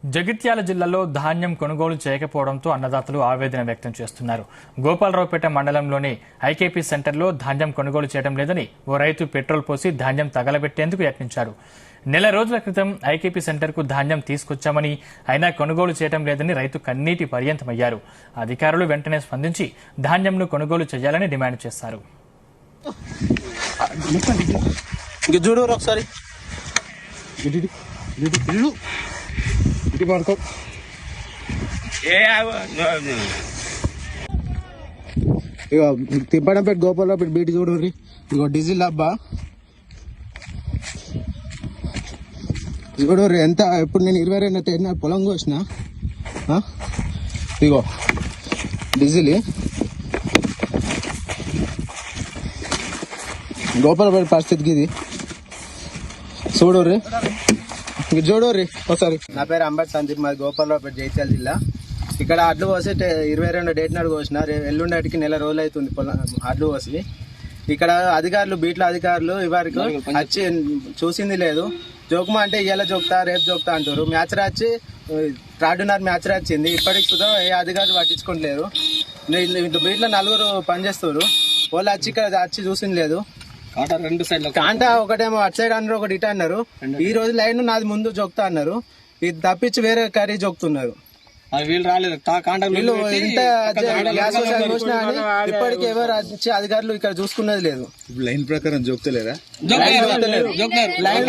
జగిత్యాల జిల్లాలో ధాన్యం కొనుగోలు చేయకపోవడంతో అన్నదాతలు ఆవేదన వ్యక్తం చేస్తున్నారు. గోపాలరావుపేట మండలంలోని ఐకేపీ సెంటర్లో ధాన్యం కొనుగోలు చేయడం లేదని ఓ రైతు పెట్రోల్ పోసి ధాన్యం తగలబెట్టేందుకు యత్నించాడు. నెల రోజుల క్రితం ఐకేపీ సెంటర్కు ధాన్యం తీసుకొచ్చామని అయినా కొనుగోలు చేయడం లేదని రైతు కన్నీటి పర్యంతమయ్యారు. అధికారులు వెంటనే స్పందించి ధాన్యంను కొనుగోలు చేయాలని డిమాండ్ చేశారు. ఇగో తిప్పడంపేట గోపాలరావుపేట బీటి చూడు. ఇగో డీజిల్ డబ్బా చూడు ఎంత. ఇప్పుడు నేను 22 తేదీన పొలం కోసిన. ఇగో డీజిల్ గోపాలపేట పరిస్థితికి ఇది చూడు. చూడోర్రి ఒకసారి. నా పేరు అంబట్ సందీప్, మాది గోపాలరావుపేట, జగిత్యాల జిల్లా. ఇక్కడ అడ్లు పోసి 22 డేట్ నాడు కోసిన. ఎల్లుండికి నెల రోజులు అవుతుంది అడ్లు పోసి. ఇక్కడ అధికారులు, బీట్ల అధికారులు ఇవరికి వచ్చి చూసింది లేదు. జోకుమా అంటే ఇవాళ జోక్తా రేపు జోక్తా అంటారు. మ్యాచ్ రాచి 3:30 మ్యాచ్ రాచింది. ఇప్పటికి కూడా ఏ అధికారులు పట్టించుకోవట్లేరు. బీట్లో 4 పనిచేస్తారు. వాళ్ళు వచ్చి ఇక్కడ వచ్చి చూసింది లేదు. కాంటా ఒకటేమో అటు సైడ్ అన్నారు, ఒకటి ఇటు అన్నారు. ఈ రోజు లైన్ నాది ముందు జోక్తా అన్నారు. ఇది తప్పించి వేరే కర్రీ జోక్తున్నారు. వీళ్ళు ఇంత చూసినా ఇప్పటికి ఎవరు వచ్చి అధికారులు ఇక్కడ చూసుకున్నది లేదు. లైన్ ప్రకారం జోక్తలేరా? లైన్